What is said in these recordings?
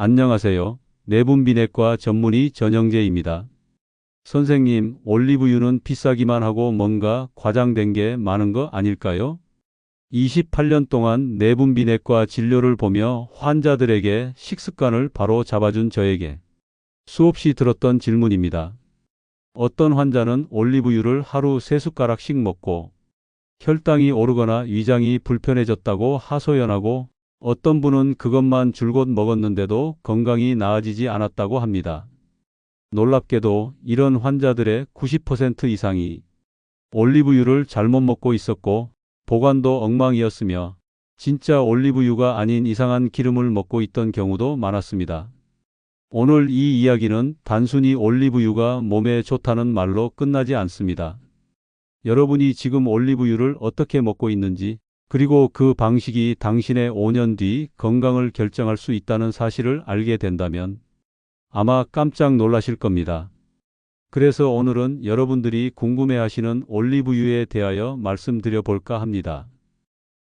안녕하세요. 내분비내과 전문의 전영재입니다. 선생님, 올리브유는 비싸기만 하고 뭔가 과장된 게 많은 거 아닐까요? 28년 동안 내분비내과 진료를 보며 환자들에게 식습관을 바로 잡아준 저에게 수없이 들었던 질문입니다. 어떤 환자는 올리브유를 하루 3숟가락씩 먹고 혈당이 오르거나 위장이 불편해졌다고 하소연하고, 어떤 분은 그것만 줄곧 먹었는데도 건강이 나아지지 않았다고 합니다. 놀랍게도 이런 환자들의 90% 이상이 올리브유를 잘못 먹고 있었고 보관도 엉망이었으며 진짜 올리브유가 아닌 이상한 기름을 먹고 있던 경우도 많았습니다. 오늘 이 이야기는 단순히 올리브유가 몸에 좋다는 말로 끝나지 않습니다. 여러분이 지금 올리브유를 어떻게 먹고 있는지, 그리고 그 방식이 당신의 5년 뒤 건강을 결정할 수 있다는 사실을 알게 된다면 아마 깜짝 놀라실 겁니다. 그래서 오늘은 여러분들이 궁금해하시는 올리브유에 대하여 말씀드려 볼까 합니다.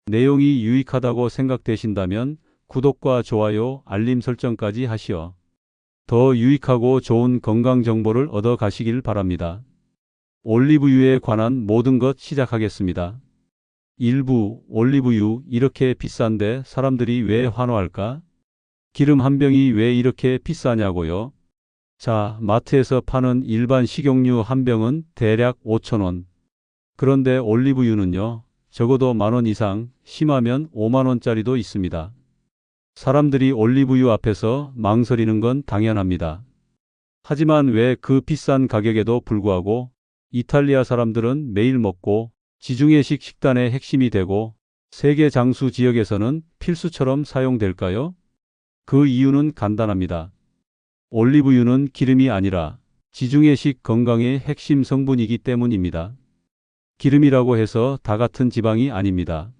내용이 유익하다고 생각되신다면 구독과 좋아요, 알림 설정까지 하시어 더 유익하고 좋은 건강 정보를 얻어 가시길 바랍니다. 올리브유에 관한 모든 것 시작하겠습니다. 1부, 올리브유 이렇게 비싼데 사람들이 왜 환호할까? 기름 한 병이 왜 이렇게 비싸냐고요? 자, 마트에서 파는 일반 식용유 한 병은 대략 5,000원. 그런데 올리브유는요, 적어도 10,000원 이상, 심하면 50,000원짜리도 있습니다. 사람들이 올리브유 앞에서 망설이는 건 당연합니다. 하지만 왜 그 비싼 가격에도 불구하고 이탈리아 사람들은 매일 먹고 지중해식 식단의 핵심이 되고 세계 장수 지역에서는 필수처럼 사용될까요? 그 이유는 간단합니다. 올리브유는 기름이 아니라 지중해식 건강의 핵심 성분이기 때문입니다. 기름이라고 해서 다 같은 지방이 아닙니다.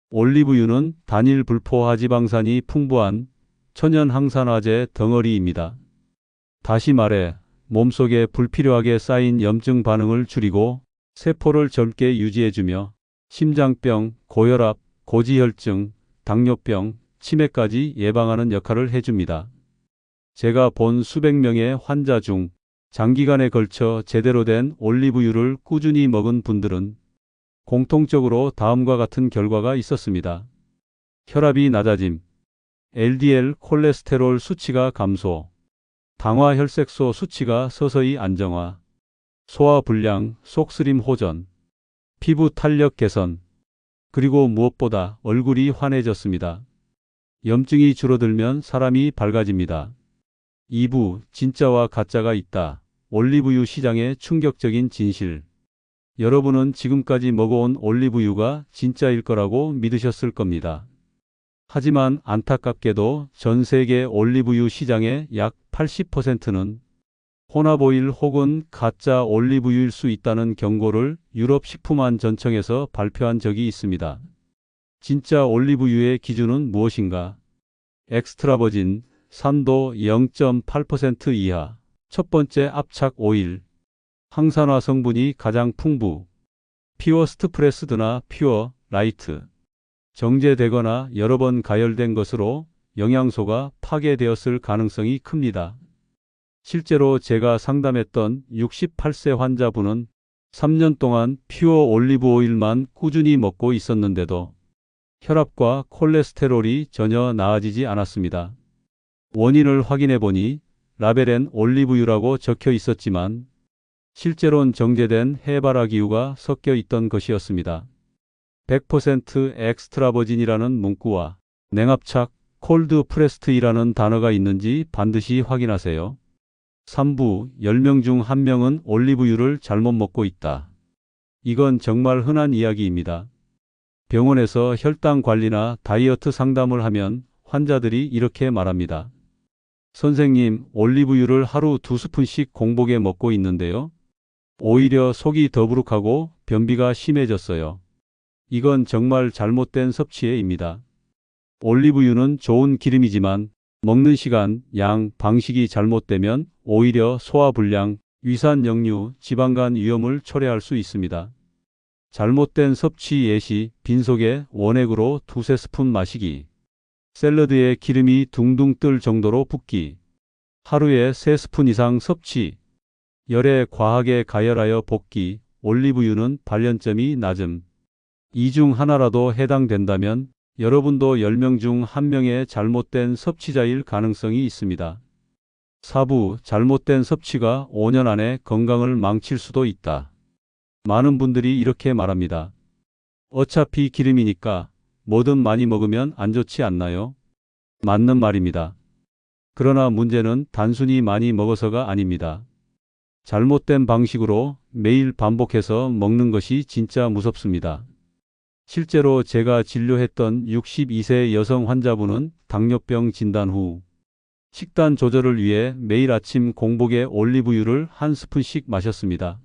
올리브유는 단일 불포화지방산이 풍부한 천연 항산화제 덩어리입니다. 다시 말해 몸속에 불필요하게 쌓인 염증 반응을 줄이고 세포를 젊게 유지해주며 심장병, 고혈압, 고지혈증, 당뇨병, 치매까지 예방하는 역할을 해줍니다. 제가 본 수백 명의 환자 중 장기간에 걸쳐 제대로 된 올리브유를 꾸준히 먹은 분들은 공통적으로 다음과 같은 결과가 있었습니다. 혈압이 낮아짐, LDL 콜레스테롤 수치가 감소, 당화혈색소 수치가 서서히 안정화, 소화불량, 속쓰림 호전, 피부 탄력 개선, 그리고 무엇보다 얼굴이 환해졌습니다. 염증이 줄어들면 사람이 밝아집니다. 2부, 진짜와 가짜가 있다. 올리브유 시장의 충격적인 진실. 여러분은 지금까지 먹어온 올리브유가 진짜일 거라고 믿으셨을 겁니다. 하지만 안타깝게도 전 세계 올리브유 시장의 약 80%는 혼합오일 혹은 가짜 올리브유일 수 있다는 경고를 유럽 식품안전청에서 발표한 적이 있습니다. 진짜 올리브유의 기준은 무엇인가? 엑스트라버진, 산도 0.8% 이하. 첫 번째, 압착 오일. 항산화 성분이 가장 풍부. 피워 스트프레스드나 피워 라이트. 정제되거나 여러 번 가열된 것으로 영양소가 파괴되었을 가능성이 큽니다. 실제로 제가 상담했던 68세 환자분은 3년 동안 피워 올리브 오일만 꾸준히 먹고 있었는데도 혈압과 콜레스테롤이 전혀 나아지지 않았습니다. 원인을 확인해 보니 라벨엔 올리브유라고 적혀 있었지만 실제로는 정제된 해바라기유가 섞여 있던 것이었습니다. 100% 엑스트라버진이라는 문구와 냉압착 콜드 프레스트이라는 단어가 있는지 반드시 확인하세요. 3부, 10명 중 1명은 올리브유를 잘못 먹고 있다. 이건 정말 흔한 이야기입니다. 병원에서 혈당 관리나 다이어트 상담을 하면 환자들이 이렇게 말합니다. 선생님, 올리브유를 하루 2스푼씩 공복에 먹고 있는데요. 오히려 속이 더부룩하고 변비가 심해졌어요. 이건 정말 잘못된 섭취입니다. 올리브유는 좋은 기름이지만 먹는 시간, 양, 방식이 잘못되면 오히려 소화불량, 위산역류, 지방간 위험을 초래할 수 있습니다. 잘못된 섭취 예시, 빈속에 원액으로 2~3스푼 마시기. 샐러드에 기름이 둥둥 뜰 정도로 붓기. 하루에 3스푼 이상 섭취. 열에 과하게 가열하여 볶기. 올리브유는 발연점이 낮음. 이 중 하나라도 해당된다면 여러분도 10명 중 1명의 잘못된 섭취자일 가능성이 있습니다. 사부, 잘못된 섭취가 5년 안에 건강을 망칠 수도 있다. 많은 분들이 이렇게 말합니다. 어차피 기름이니까 뭐든 많이 먹으면 안 좋지 않나요? 맞는 말입니다. 그러나 문제는 단순히 많이 먹어서가 아닙니다. 잘못된 방식으로 매일 반복해서 먹는 것이 진짜 무섭습니다. 실제로 제가 진료했던 62세 여성 환자분은 당뇨병 진단 후 식단 조절을 위해 매일 아침 공복에 올리브유를 1스푼씩 마셨습니다.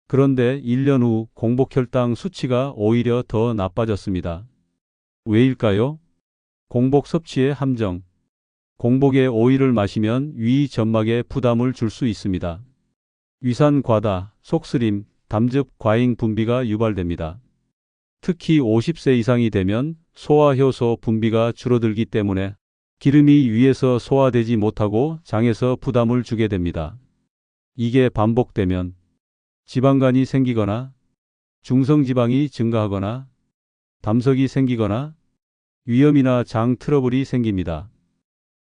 그런데 1년 후 공복 혈당 수치가 오히려 더 나빠졌습니다. 왜일까요? 공복 섭취의 함정. 공복에 오이를 마시면 위 점막에 부담을 줄 수 있습니다. 위산 과다, 속쓰림, 담즙, 과잉 분비가 유발됩니다. 특히 50세 이상이 되면 소화효소 분비가 줄어들기 때문에 기름이 위에서 소화되지 못하고 장에서 부담을 주게 됩니다. 이게 반복되면 지방간이 생기거나 중성지방이 증가하거나 담석이 생기거나 위염이나 장 트러블이 생깁니다.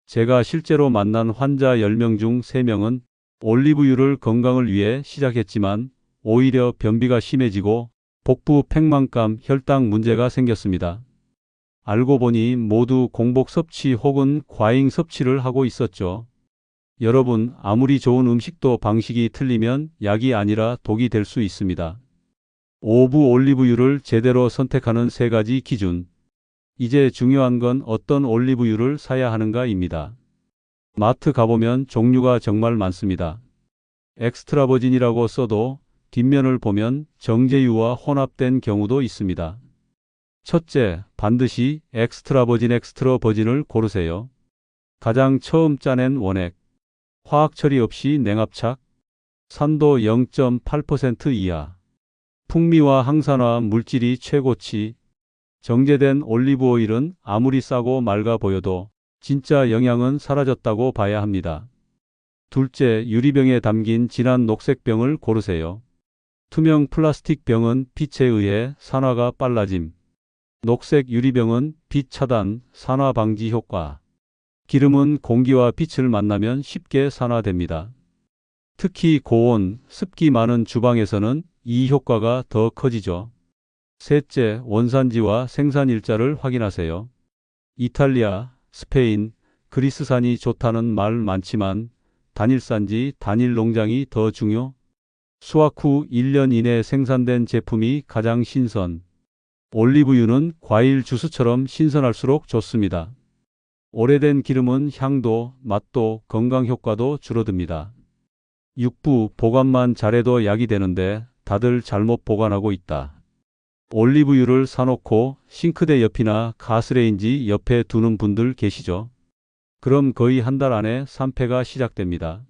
제가 실제로 만난 환자 10명 중 3명은 올리브유를 건강을 위해 시작했지만 오히려 변비가 심해지고 복부 팽만감, 혈당 문제가 생겼습니다. 알고 보니 모두 공복 섭취 혹은 과잉 섭취를 하고 있었죠. 여러분, 아무리 좋은 음식도 방식이 틀리면 약이 아니라 독이 될 수 있습니다. 오브 올리브유를 제대로 선택하는 3가지 기준. 이제 중요한 건 어떤 올리브유를 사야 하는가입니다. 마트 가보면 종류가 정말 많습니다. 엑스트라 버진이라고 써도 뒷면을 보면 정제유와 혼합된 경우도 있습니다. 첫째, 반드시 엑스트라 버진을 고르세요. 가장 처음 짜낸 원액, 화학 처리 없이 냉압착, 산도 0.8% 이하, 풍미와 항산화 물질이 최고치. 정제된 올리브 오일은 아무리 싸고 맑아 보여도 진짜 영양은 사라졌다고 봐야 합니다. 둘째, 유리병에 담긴 진한 녹색 병을 고르세요. 투명 플라스틱 병은 빛에 의해 산화가 빨라짐. 녹색 유리병은 빛 차단, 산화 방지 효과. 기름은 공기와 빛을 만나면 쉽게 산화됩니다. 특히 고온, 습기 많은 주방에서는 이 효과가 더 커지죠. 셋째, 원산지와 생산일자를 확인하세요. 이탈리아, 스페인, 그리스산이 좋다는 말 많지만 단일산지, 단일 농장이 더 중요. 수확 후 1년 이내 생산된 제품이 가장 신선. 올리브유는 과일 주스처럼 신선할수록 좋습니다. 오래된 기름은 향도, 맛도, 건강 효과도 줄어듭니다. 6부, 보관만 잘해도 약이 되는데 다들 잘못 보관하고 있다. 올리브유를 사놓고 싱크대 옆이나 가스레인지 옆에 두는 분들 계시죠? 그럼 거의 한 달 안에 산패가 시작됩니다.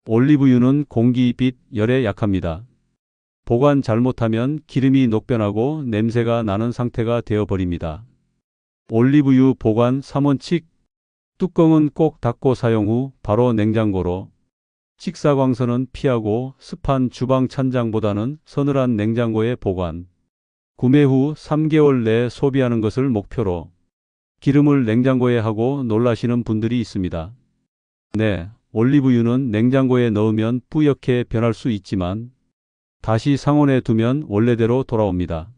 올리브유는 공기, 빛, 열에 약합니다. 보관 잘못하면 기름이 녹변하고 냄새가 나는 상태가 되어버립니다. 올리브유 보관 3원칙. 뚜껑은 꼭 닫고 사용 후 바로 냉장고로. 직사광선은 피하고 습한 주방 찬장보다는 서늘한 냉장고에 보관. 구매 후 3개월 내에 소비하는 것을 목표로. 기름을 냉장고에 하고 놀라시는 분들이 있습니다. 네, 올리브유는 냉장고에 넣으면 뿌옇게 변할 수 있지만 다시 상온에 두면 원래대로 돌아옵니다.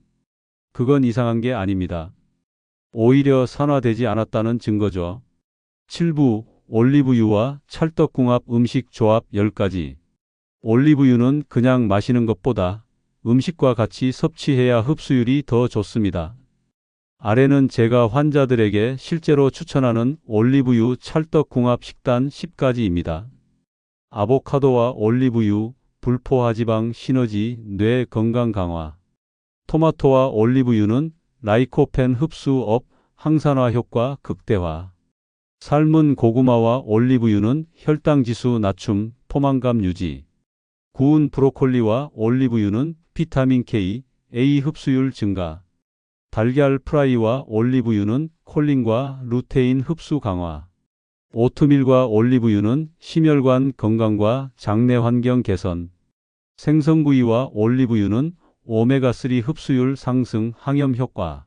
그건 이상한 게 아닙니다. 오히려 산화되지 않았다는 증거죠. 7부, 올리브유와 찰떡궁합 음식 조합 10가지. 올리브유는 그냥 마시는 것보다 음식과 같이 섭취해야 흡수율이 더 좋습니다. 아래는 제가 환자들에게 실제로 추천하는 올리브유 찰떡궁합 식단 10가지입니다. 아보카도와 올리브유, 불포화지방 시너지, 뇌 건강 강화. 토마토와 올리브유는 라이코펜 흡수 업, 항산화 효과 극대화. 삶은 고구마와 올리브유는 혈당 지수 낮춤, 포만감 유지. 구운 브로콜리와 올리브유는 비타민 K, A 흡수율 증가. 달걀 프라이와 올리브유는 콜린과 루테인 흡수 강화. 오트밀과 올리브유는 심혈관 건강과 장내 환경 개선. 생선구이와 올리브유는 오메가3 흡수율 상승 항염 효과.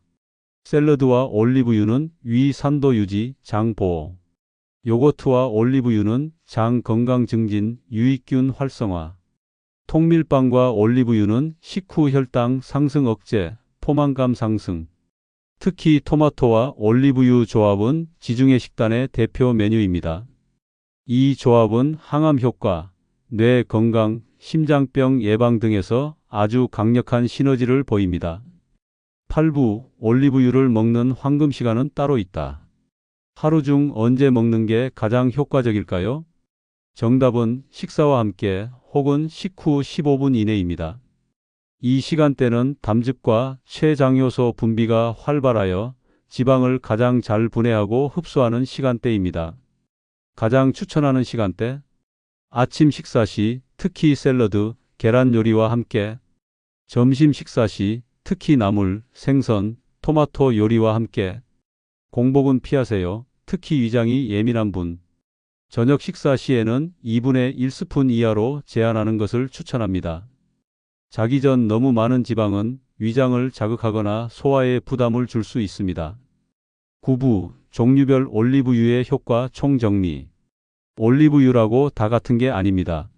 샐러드와 올리브유는 위 산도 유지, 장 보호. 요거트와 올리브유는 장 건강 증진, 유익균 활성화. 통밀빵과 올리브유는 식후 혈당 상승 억제, 포만감 상승. 특히 토마토와 올리브유 조합은 지중해 식단의 대표 메뉴입니다. 이 조합은 항암 효과, 뇌 건강, 심장병 예방 등에서 아주 강력한 시너지를 보입니다. 8부 올리브유를 먹는 황금 시간은 따로 있다. 하루 중 언제 먹는 게 가장 효과적일까요? 정답은 식사와 함께 혹은 식후 15분 이내입니다. 이 시간대는 담즙과 췌장효소 분비가 활발하여 지방을 가장 잘 분해하고 흡수하는 시간대입니다. 가장 추천하는 시간대? 아침 식사 시, 특히 샐러드, 계란 요리와 함께. 점심 식사 시, 특히 나물, 생선, 토마토 요리와 함께. 공복은 피하세요. 특히 위장이 예민한 분. 저녁 식사 시에는 2분의 1스푼 이하로 제한하는 것을 추천합니다. 자기 전 너무 많은 지방은 위장을 자극하거나 소화에 부담을 줄 수 있습니다. 9부 종류별 올리브유의 효과 총정리. 올리브유라고 다 같은 게 아닙니다.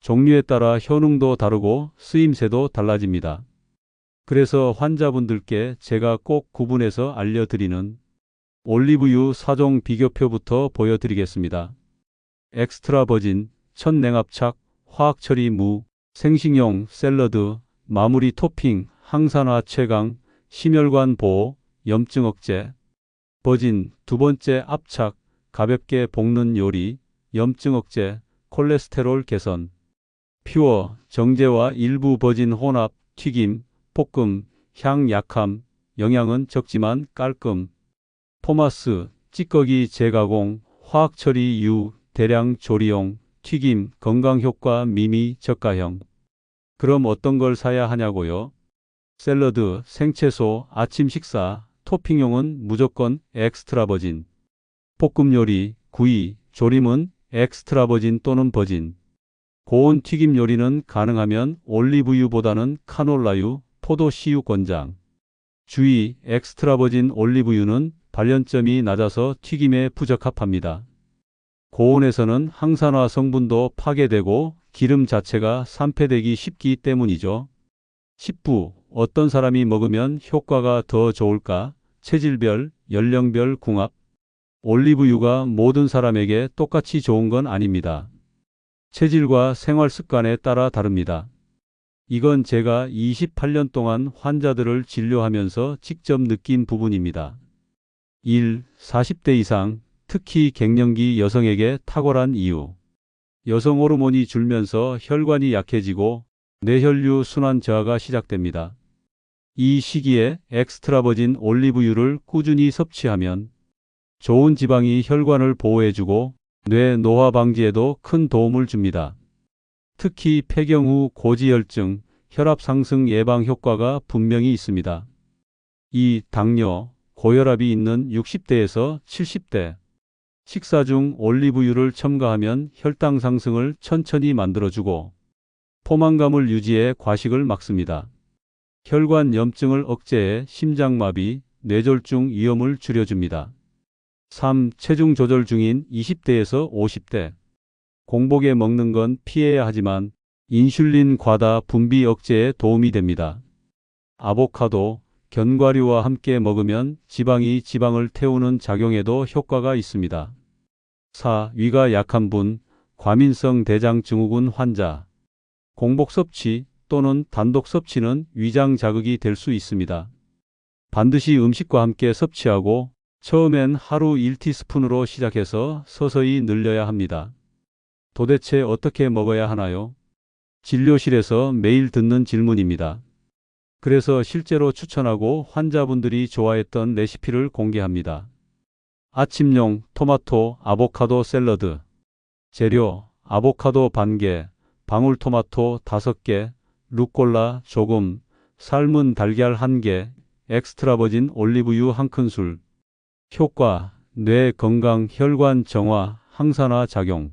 종류에 따라 효능도 다르고 쓰임새도 달라집니다. 그래서 환자분들께 제가 꼭 구분해서 알려드리는 올리브유 4종 비교표부터 보여드리겠습니다. 엑스트라 버진, 천냉합착, 화학처리 무, 생식용, 샐러드, 마무리 토핑, 항산화 최강, 심혈관 보호, 염증 억제. 버진, 두 번째 압착, 가볍게 볶는 요리, 염증 억제, 콜레스테롤 개선. 퓨어, 정제와 일부 버진 혼합, 튀김, 볶음, 향 약함, 영양은 적지만 깔끔. 포마스, 찌꺼기 재가공, 화학처리 유, 대량 조리용, 튀김, 건강효과 미미, 저가형. 그럼 어떤 걸 사야 하냐고요? 샐러드, 생채소, 아침 식사, 토핑용은 무조건 엑스트라 버진. 볶음 요리, 구이, 조림은 엑스트라 버진 또는 버진. 고온 튀김 요리는 가능하면 올리브유보다는 카놀라유, 포도씨유 권장. 주의, 엑스트라 버진 올리브유는 발연점이 낮아서 튀김에 부적합합니다. 고온에서는 항산화 성분도 파괴되고 기름 자체가 산패되기 쉽기 때문이죠. 10부 어떤 사람이 먹으면 효과가 더 좋을까? 체질별, 연령별 궁합. 올리브유가 모든 사람에게 똑같이 좋은 건 아닙니다. 체질과 생활 습관에 따라 다릅니다. 이건 제가 28년 동안 환자들을 진료하면서 직접 느낀 부분입니다. 1. 40대 이상, 특히 갱년기 여성에게 탁월한 이유. 여성 호르몬이 줄면서 혈관이 약해지고 뇌혈류 순환 저하가 시작됩니다. 이 시기에 엑스트라 버진 올리브유를 꾸준히 섭취하면 좋은 지방이 혈관을 보호해주고 뇌 노화 방지에도 큰 도움을 줍니다. 특히 폐경 후 고지혈증, 혈압 상승 예방 효과가 분명히 있습니다. 2. 당뇨, 고혈압이 있는 60대에서 70대. 식사 중 올리브유를 첨가하면 혈당 상승을 천천히 만들어주고 포만감을 유지해 과식을 막습니다. 혈관 염증을 억제해 심장마비, 뇌졸중 위험을 줄여줍니다. 3. 체중 조절 중인 20대에서 50대. 공복에 먹는 건 피해야 하지만 인슐린 과다 분비 억제에 도움이 됩니다. 아보카도, 견과류와 함께 먹으면 지방이 지방을 태우는 작용에도 효과가 있습니다. 4. 위가 약한 분, 과민성 대장 증후군 환자. 공복 섭취 또는 단독 섭취는 위장 자극이 될 수 있습니다. 반드시 음식과 함께 섭취하고 처음엔 하루 1티스푼으로 시작해서 서서히 늘려야 합니다. 도대체 어떻게 먹어야 하나요? 진료실에서 매일 듣는 질문입니다. 그래서 실제로 추천하고 환자분들이 좋아했던 레시피를 공개합니다. 아침용 토마토 아보카도 샐러드. 재료 아보카도 반개, 방울토마토 5개, 루꼴라 조금, 삶은 달걀 1개, 엑스트라 버진 올리브유 1큰술. 효과, 뇌 건강, 혈관 정화, 항산화 작용.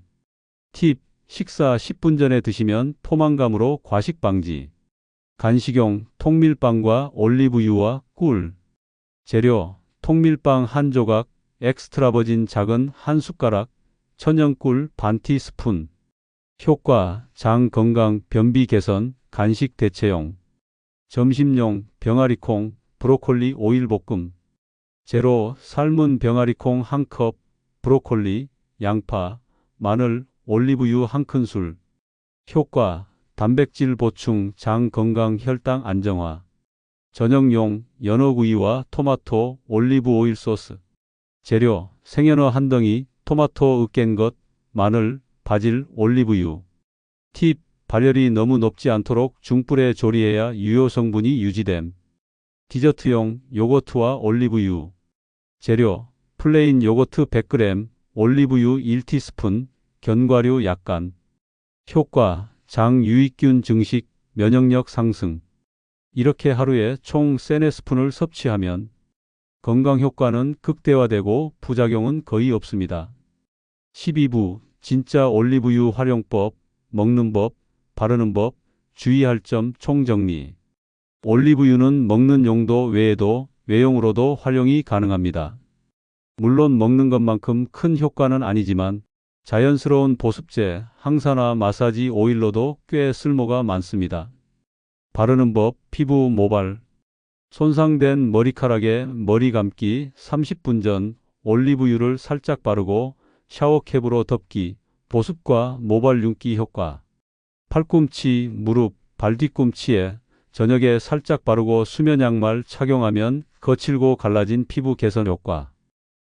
팁, 식사 10분 전에 드시면 포만감으로 과식 방지. 간식용 통밀빵과 올리브유와 꿀. 재료, 통밀빵 한 조각, 엑스트라버진 작은 한 숟가락, 천연꿀 반 티스푼. 효과, 장 건강, 변비 개선, 간식 대체용. 점심용 병아리콩, 브로콜리 오일 볶음. 재료, 삶은 병아리콩 1컵, 브로콜리, 양파, 마늘, 올리브유 1큰술. 효과, 단백질 보충, 장 건강, 혈당 안정화. 저녁용 연어구이와 토마토, 올리브 오일 소스. 재료, 생연어 한 덩이, 토마토 으깬 것, 마늘, 바질, 올리브유. 팁, 발열이 너무 높지 않도록 중불에 조리해야 유효 성분이 유지됨. 디저트용 요거트와 올리브유. 재료, 플레인 요거트 100g, 올리브유 1티스푼, 견과류 약간. 효과, 장 유익균 증식, 면역력 상승. 이렇게 하루에 총 3-4스푼을 섭취하면 건강 효과는 극대화되고 부작용은 거의 없습니다. 12부, 진짜 올리브유 활용법, 먹는 법, 바르는 법, 주의할 점 총정리. 올리브유는 먹는 용도 외에도 외용으로도 활용이 가능합니다. 물론 먹는 것만큼 큰 효과는 아니지만 자연스러운 보습제, 항산화 마사지 오일로도 꽤 쓸모가 많습니다. 바르는 법, 피부 모발. 손상된 머리카락에 머리 감기 30분 전 올리브유를 살짝 바르고 샤워캡으로 덮기, 보습과 모발 윤기 효과. 팔꿈치, 무릎, 발 뒤꿈치에 저녁에 살짝 바르고 수면 양말 착용하면 거칠고 갈라진 피부 개선 효과.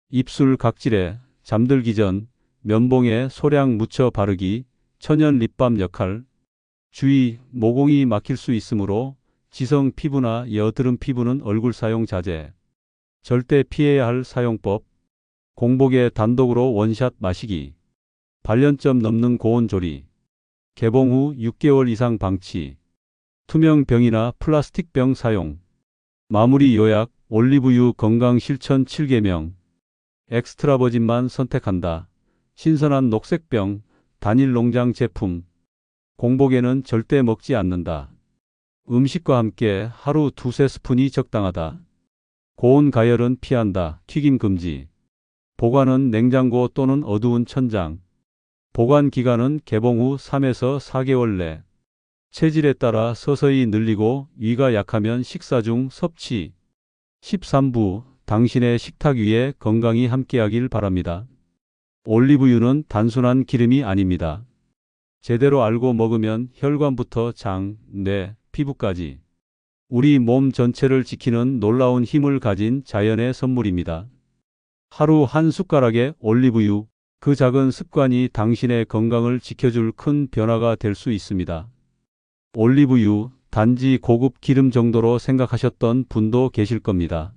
입술 각질에 잠들기 전 면봉에 소량 묻혀 바르기, 천연 립밤 역할. 주의, 모공이 막힐 수 있으므로 지성 피부나 여드름 피부는 얼굴 사용 자제. 절대 피해야 할 사용법. 공복에 단독으로 원샷 마시기. 발연점 넘는 고온 조리. 개봉 후 6개월 이상 방치. 투명 병이나 플라스틱 병 사용. 마무리 요약, 올리브유 건강 실천 7계명. 엑스트라버진만 선택한다. 신선한 녹색병, 단일 농장 제품. 공복에는 절대 먹지 않는다. 음식과 함께 하루 2-3스푼이 적당하다. 고온 가열은 피한다. 튀김 금지. 보관은 냉장고 또는 어두운 천장. 보관 기간은 개봉 후 3에서 4개월 내. 체질에 따라 서서히 늘리고 위가 약하면 식사 중 섭취. 13부, 당신의 식탁 위에 건강이 함께하길 바랍니다. 올리브유는 단순한 기름이 아닙니다. 제대로 알고 먹으면 혈관부터 장, 뇌, 피부까지 우리 몸 전체를 지키는 놀라운 힘을 가진 자연의 선물입니다. 하루 한 숟가락의 올리브유, 그 작은 습관이 당신의 건강을 지켜줄 큰 변화가 될 수 있습니다. 올리브유, 단지 고급 기름 정도로 생각하셨던 분도 계실 겁니다.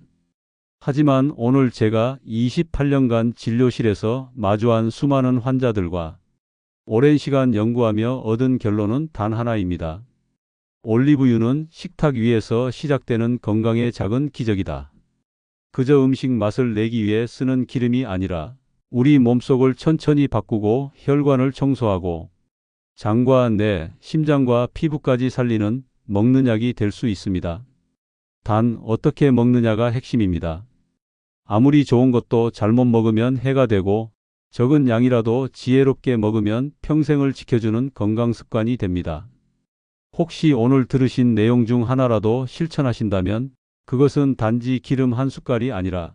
하지만 오늘 제가 28년간 진료실에서 마주한 수많은 환자들과 오랜 시간 연구하며 얻은 결론은 단 하나입니다. 올리브유는 식탁 위에서 시작되는 건강의 작은 기적이다. 그저 음식 맛을 내기 위해 쓰는 기름이 아니라 우리 몸속을 천천히 바꾸고 혈관을 청소하고 장과 뇌, 심장과 피부까지 살리는 먹는 약이 될 수 있습니다. 단 어떻게 먹느냐가 핵심입니다. 아무리 좋은 것도 잘못 먹으면 해가 되고 적은 양이라도 지혜롭게 먹으면 평생을 지켜주는 건강 습관이 됩니다. 혹시 오늘 들으신 내용 중 하나라도 실천하신다면 그것은 단지 기름 한 숟갈이 아니라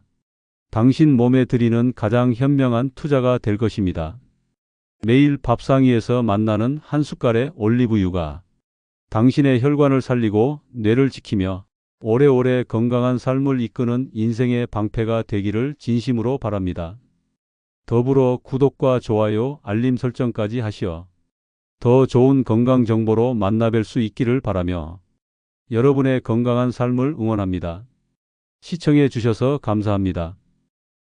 당신 몸에 드리는 가장 현명한 투자가 될 것입니다. 매일 밥상위에서 만나는 한 숟갈의 올리브유가 당신의 혈관을 살리고 뇌를 지키며 오래오래 건강한 삶을 이끄는 인생의 방패가 되기를 진심으로 바랍니다. 더불어 구독과 좋아요, 알림 설정까지 하시어 더 좋은 건강 정보로 만나뵐 수 있기를 바라며 여러분의 건강한 삶을 응원합니다. 시청해 주셔서 감사합니다.